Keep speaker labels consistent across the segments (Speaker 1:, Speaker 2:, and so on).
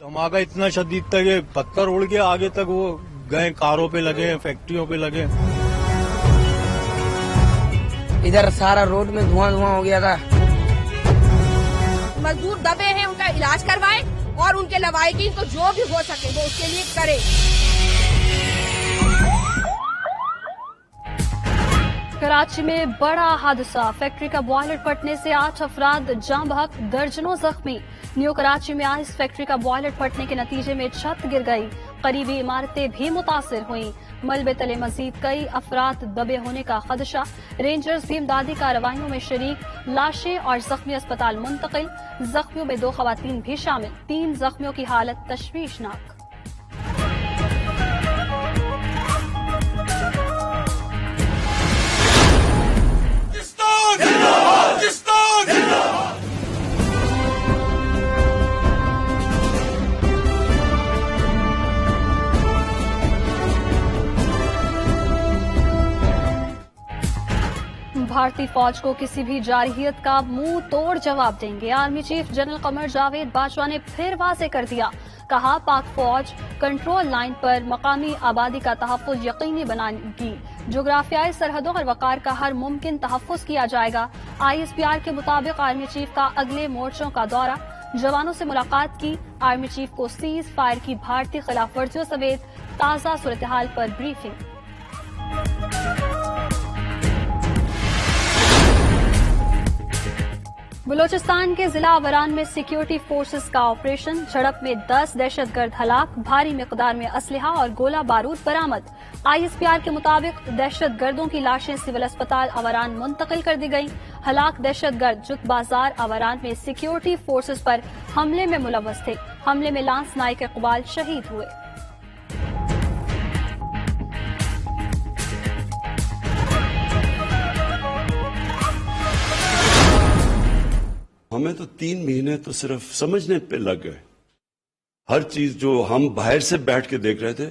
Speaker 1: धमाका इतना शदीद था कि पत्थर उड़ के आगे तक वो गए, कारों पे लगे, फैक्ट्रियों पे लगे।
Speaker 2: इधर सारा रोड में धुआं हो गया था।
Speaker 3: मजदूर दबे हैं, उनका इलाज करवाएं और उनके लवाहिकीन को जो भी हो सके वो उसके लिए करें।
Speaker 4: कराची में बड़ा हादसा, फैक्ट्री का बॉयलर फटने से 8 अफराद जाँ बहक, दर्जनों जख्मी। न्यू कराची में आइस फैक्ट्री का बॉयलर फटने के नतीजे में छत गिर गई, करीबी इमारतें भी मुतासिर हुईं। मलबे तले मजीद कई अफराद दबे होने का खदशा, रेंजर्स भी इमदादी कार्रवाइयों में शरीक, लाशें और जख्मी अस्पताल मुंतकिल। जख्मियों में 2 खवातीन भी शामिल, 3 जख्मियों की हालत तशवीशनाक। भारतीय फौज को किसी भी जारहियत का मुंह तोड़ जवाब देंगे। Army chief general Qamar Javed Bajwa ने फिर वाज़ेह कर दिया, कहा पाक फौज कंट्रोल लाइन पर मकामी आबादी का तहफ़्फ़ुज़ यकीनी बनाएगी। जोग्राफियाई सरहदों और वक़ार का हर मुमकिन तहफ़्फ़ुज़ किया जाएगा। ISPR के मुताबिक आर्मी चीफ का अगले मोर्चों का दौरा, जवानों से मुलाकात की। आर्मी चीफ को सीज फायर की भारतीय खिलाफ वर्जियों समेत ताज़ा सूरत हाल पर ब्रीफिंग। बलोचिस्तान के जिला अवरान में सिक्योरिटी फोर्सेस का ऑपरेशन, झड़प में 10 दहशतगर्द हलाक, भारी मिकदार में असलहा और गोला बारूद बरामद। ISPR के मुताबिक दहशतगर्दों की लाशें सिविल अस्पताल अवरान मुंतकिल कर दी गईं। हलाक दहशतगर्द जुत बाजार अवरान में सिक्योरिटी फोर्सेस पर हमले में मुलव्वस थे। हमले में लांस नाइक इकबाल शहीद हुए।
Speaker 5: हमें तो 3 महीने तो सिर्फ समझने पे लग गए। हर चीज जो हम बाहर से बैठ के देख रहे थे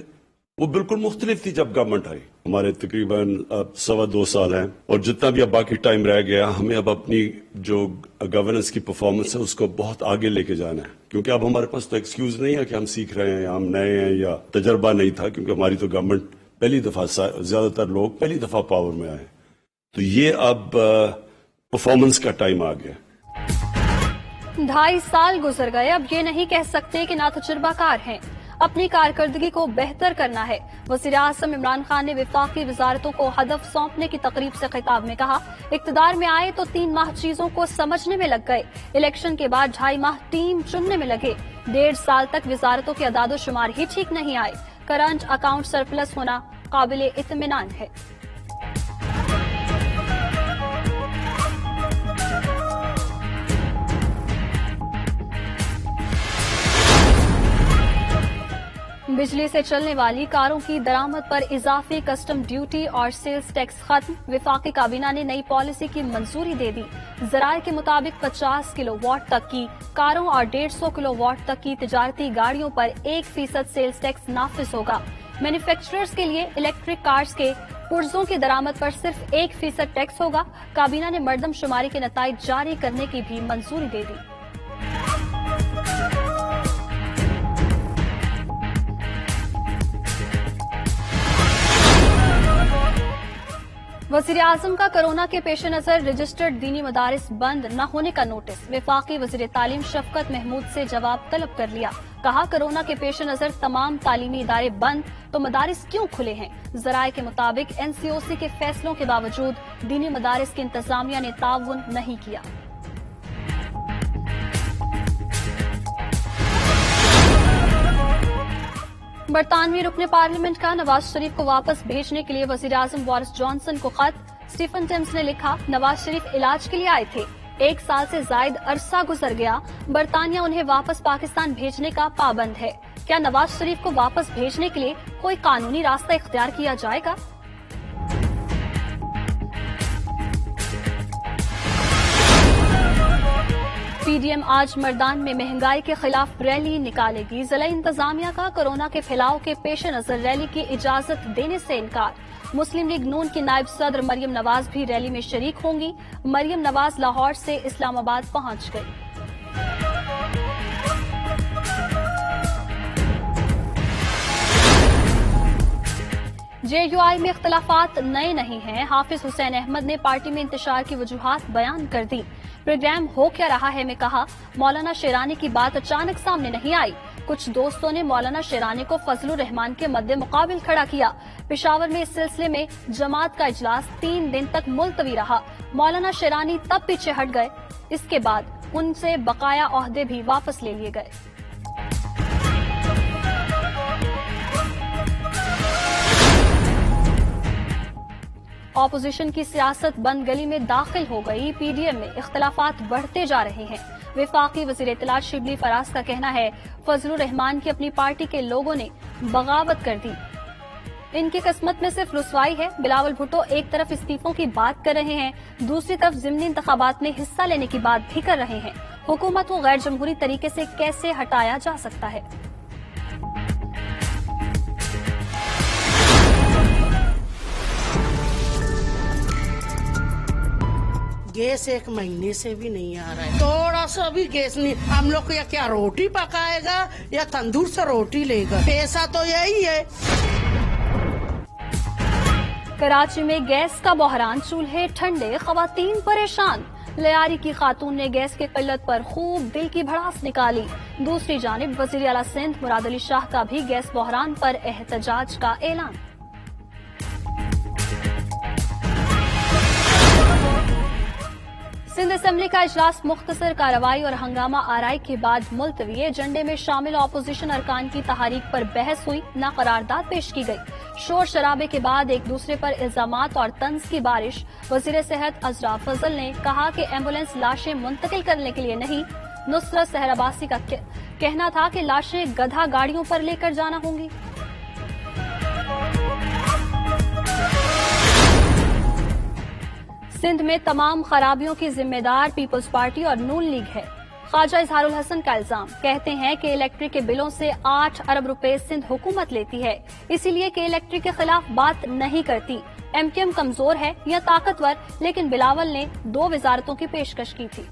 Speaker 5: वो बिल्कुल मुख्तलिफ थी जब गवर्नमेंट आई। हमारे तकरीबन अब 2.25 साल हैं और जितना भी अब बाकी टाइम रह गया, हमें अब अपनी जो गवर्नेंस की परफॉर्मेंस है उसको बहुत आगे लेके जाना है, क्योंकि अब हमारे पास तो एक्सक्यूज नहीं है कि हम सीख रहे हैं या हम नए हैं या तजर्बा नहीं था, क्योंकि हमारी तो गवर्नमेंट पहली दफा, ज्यादातर लोग पहली दफा पावर में आए। तो ये अब परफॉर्मेंस का टाइम आ गया।
Speaker 4: 2.5 साल गुजर गए, अब ये नहीं कह सकते कि ना तजुर्बाकार हैं। अपनी कारकर्दगी को बेहतर करना है। वज़ीर आज़म इमरान खान ने वफाकी वजारतों को हदफ सौंपने की तकरीब से खिताब में कहा, इक़्तिदार में आए तो 3 माह चीजों को समझने में लग गए, इलेक्शन के बाद 2.5 माह टीम चुनने में लगे। 1.5 साल तक वजारतों के अदादो शुमार ही ठीक नहीं आए। करंट अकाउंट सरप्लस होना काबिल इत्मीनान है। बिजली से चलने वाली कारों की दरामद पर इजाफी कस्टम ड्यूटी और सेल्स टैक्स खत्म। विफाकी काबीना ने नई पॉलिसी की मंजूरी दे दी। जराये के मुताबिक 50 किलोवाट तक की कारों और 150 किलोवाट तक की तिजारती गाड़ियों पर 1% सेल्स टैक्स नाफिज होगा। मैन्युफैक्चरर्स के लिए इलेक्ट्रिक कार्स के पुर्जों की दरामद पर सिर्फ 1% टैक्स होगा। काबीना ने मर्दमशुमारी के नताइज जारी करने की भी मंजूरी दे दी। वज़ीर आज़म का कोरोना के पेश नजर रजिस्टर्ड दीनी मदारिस बंद न होने का नोटिस। वफाकी वज़ीर तालीम शफकत महमूद से जवाब तलब कर लिया। कहा, कोरोना के पेश नजर तमाम तालीमी इदारे बंद तो मदारिस क्यों खुले हैं। जराये के मुताबिक NCOC के फैसलों के बावजूद दीनी मदारिस की इंतजामिया ने ताउन नहीं किया। बरतानवी रुकने पार्लियामेंट का नवाज शरीफ को वापस भेजने के लिए वज़ीर आज़म बोरिस जॉनसन को खत। स्टीफन टिम्स ने लिखा, नवाज शरीफ इलाज के लिए आए थे, 1 साल से जायद अरसा गुजर गया, बरतानिया उन्हें वापस पाकिस्तान भेजने का पाबंद है। क्या नवाज शरीफ को वापस भेजने के लिए कोई कानूनी रास्ता इख्तियार किया जाएगा? PDM आज मर्दान में महंगाई के खिलाफ रैली निकालेगी। जिला इंतजामिया का कोरोना के फैलाव के पेश नजर रैली की इजाजत देने से इनकार। मुस्लिम लीग नून की नायब सदर मरियम नवाज भी रैली में शरीक होंगी। मरियम नवाज लाहौर से इस्लामाबाद पहुंच गई। JUI में इख्तलाफात नए नहीं हैं। हाफिज हुसैन अहमद ने पार्टी में इंतशार की वजूहात बयान कर दी। प्रोग्राम हो क्या रहा है में कहा, मौलाना शेरानी की बात अचानक सामने नहीं आई। कुछ दोस्तों ने मौलाना शेरानी को फजलुर रहमान के मद्दे मुकाबिल खड़ा किया। पेशावर में इस सिलसिले में जमात का इजलास 3 दिन तक मुलतवी रहा। मौलाना शेरानी तब पीछे हट गए। इसके बाद उनसे बकाया ओहदे भी वापस ले लिए गए। ऑपोजिशन की सियासत बंद गली में दाखिल हो गई। PDM में इख्तलाफात बढ़ते जा रहे हैं। वफाकी वजीर इत्तलात शिबली फराज का कहना है, फजलुर रहमान की अपनी पार्टी के लोगों ने बगावत कर दी। इनकी किस्मत में सिर्फ रुसवाई है। बिलावल भुट्टो एक तरफ इस्तीफों की बात कर रहे हैं, दूसरी तरफ ज़िमनी इंतखाबात में हिस्सा लेने की बात भी कर रहे हैं। हुकूमत को गैर जमहूरी तरीके से कैसे हटाया जा सकता है?
Speaker 6: गैस 1 महीने से भी नहीं आ रहा है, थोड़ा सा भी गैस नहीं। हम लोग को क्या रोटी पकाएगा या तंदूर से रोटी लेगा? पैसा तो यही है।
Speaker 4: कराची में गैस का बहरान, चूल्हे ठंडे, खवातीन परेशान। लियारी की खातून ने गैस की किल्लत पर खूब दिल की भड़ास निकाली। दूसरी जानिब वजीर आला सिंध मुराद अली शाह का भी गैस बहरान पर एहतजाज का ऐलान। सिंध असेंबली का इजलास मुख्तसर कार्रवाई और हंगामा आराई के बाद मुलतवी। एजेंडे में शामिल अपोजिशन अरकान की तहरीक पर बहस हुई, ना करारदाद पेश की गई। शोर शराबे के बाद एक दूसरे पर इल्जामात और तंज की बारिश। वजीर सेहत अजरा फजल ने कहा कि एम्बुलेंस लाशें मुंतकिल करने के लिए नहीं। नुसरत सहर अब्बासी का कहना था कि लाशें गधा गाड़ियों पर लेकर जाना होंगी। सिंध में तमाम खराबियों की जिम्मेदार पीपल्स पार्टी और नून लीग है। ख्वाजा इजहारुल हसन का इल्जाम, कहते हैं कि इलेक्ट्रिक के बिलों से 8 अरब रुपए सिंध हुकूमत लेती है, इसीलिए कि इलेक्ट्रिक के खिलाफ बात नहीं करती। MKM कमजोर है या ताकतवर, लेकिन बिलावल ने 2 वजारतों की पेशकश की थी।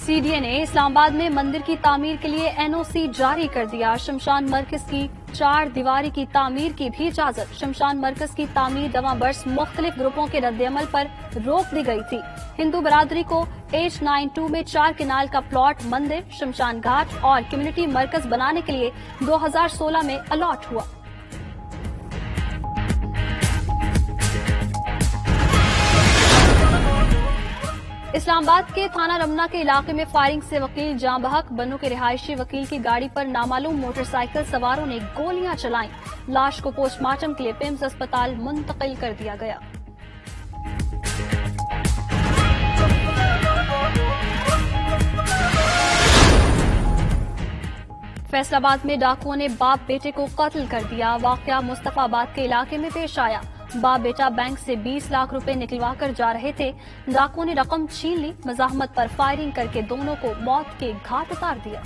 Speaker 4: CDA ने इस्लामाबाद में मंदिर की तामीर के लिए NOC जारी कर दिया। शमशान मरकज की 4 दीवारी की तामीर की भी इजाजत। शमशान मरकज की तामीर दवा बर्स मुख्तलिफ ग्रुपों के रद्दअमल पर रोक दी गई थी। हिंदू बरादरी को H92 में 4 किनाल का प्लॉट मंदिर, शमशान घाट और कम्युनिटी मरकज बनाने के लिए 2016 में अलॉट हुआ। इस्लामाबाद के थाना रमना के इलाके में फायरिंग से वकील जां बहक। बन्नू के रिहायशी वकील की गाड़ी पर नामालूम मोटरसाइकिल सवारों ने गोलियां चलाईं। लाश को पोस्टमार्टम के लिए पिम्स अस्पताल मुंतकिल कर दिया गया। फैसलाबाद में डाकुओं ने बाप बेटे को कत्ल कर दिया। वाकया मुस्तफाबाद के इलाके में पेश आया। बाप बेटा बैंक से 20 लाख रुपए निकलवा कर जा रहे थे। डाकुओं ने रकम छीन ली। मजाहमत पर फायरिंग करके दोनों को मौत के घाट उतार दिया।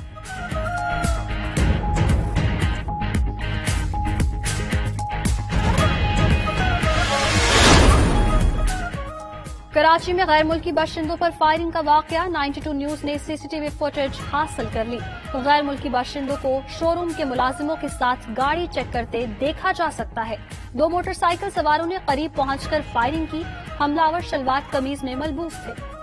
Speaker 4: कराची में गैर मुल्की बाशिंदों पर फायरिंग का वाकया। 92 न्यूज ने CCTV फुटेज हासिल कर ली। गैर मुल्की बाशिंदों को शोरूम के मुलाजिमों के साथ गाड़ी चेक करते देखा जा सकता है। 2 मोटरसाइकिल सवारों ने करीब पहुंचकर फायरिंग की। हमलावर शलवार कमीज में मलबूस थे।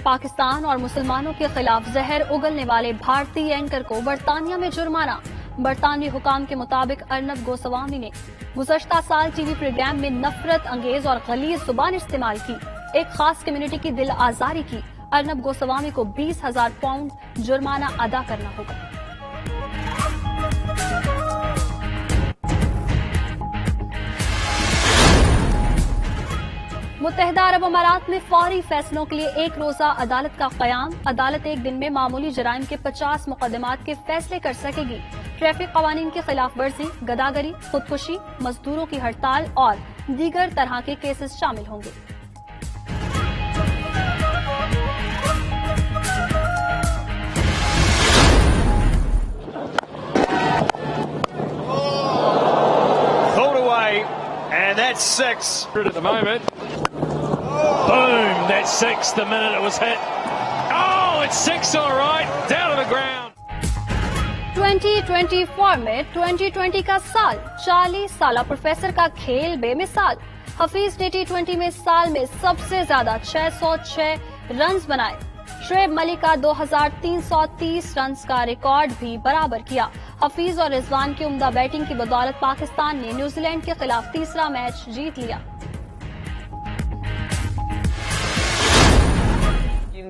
Speaker 4: पाकिस्तान और मुसलमानों के खिलाफ जहर उगलने वाले भारतीय एंकर को बरतानिया में जुर्माना। बरतानवी हुकाम के मुताबिक अर्नब गोस्वामी ने गुज़श्ता साल टीवी प्रोग्राम में नफरत अंगेज और गलीज जुबान इस्तेमाल की। एक खास कम्युनिटी की दिल आजारी की। अर्नब गोस्वामी को 20,000 पाउंड जुर्माना अदा करना होगा। मुत्तहिदा अरब अमारात में फौरी फैसलों के लिए 1 रोजा अदालत का कयाम। अदालत एक दिन में मामूली जराइम के 50 मुकदमात के फैसले कर सकेगी। ट्रैफिक कवानीन की खिलाफ वर्जी, गदागरी, खुदकुशी, मजदूरों की हड़ताल और दीगर तरह के केसेस शामिल होंगे।
Speaker 7: That's 6 at the moment. Boom, that's 6 the minute it was hit. Oh, it's 6 all right, down to the ground.
Speaker 4: 2024 में 2020 का साल 40 साला प्रोफेसर का खेल बेमिसाल। हफीज ने T20 में साल में सबसे ज्यादा 606 रन्स बनाए। शुएब मलिक का 2330 रन्स का रिकॉर्ड भी बराबर किया। हफीज और रिजवान की उम्दा बैटिंग की बदौलत पाकिस्तान ने न्यूजीलैंड के खिलाफ तीसरा मैच जीत लिया।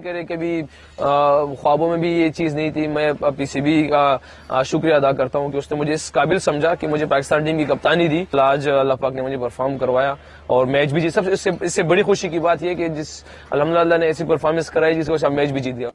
Speaker 8: करे कभी ख्वाबों में भी ये चीज नहीं थी। मैं पीसीबी का शुक्रिया अदा करता हूं कि उसने मुझे इस काबिल समझा कि मुझे पाकिस्तान टीम की कप्तानी दी। आज अल्लाह पाक ने मुझे परफॉर्म करवाया और मैच भी जीत। सबसे इससे बड़ी खुशी की बात यह कि जिस अल्हम्दुलिल्लाह ने ऐसी परफॉर्मेंस कराई जिसको हम मैच भी जीत गया।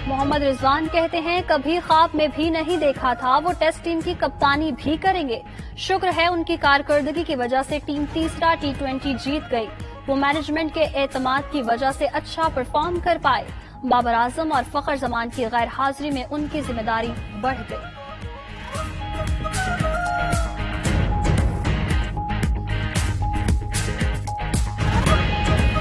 Speaker 4: मोहम्मद रिजवान कहते हैं कभी ख्वाब में भी नहीं देखा था वो टेस्ट टीम की कप्तानी भी करेंगे। शुक्र है उनकी कारकर्दगी की वजह से टीम तीसरा T20 जीत गई। वो मैनेजमेंट के एतमाद की वजह से अच्छा परफॉर्म कर पाए। बाबर आजम और फखर जमान की गैर हाजिरी में उनकी जिम्मेदारी बढ़ गई।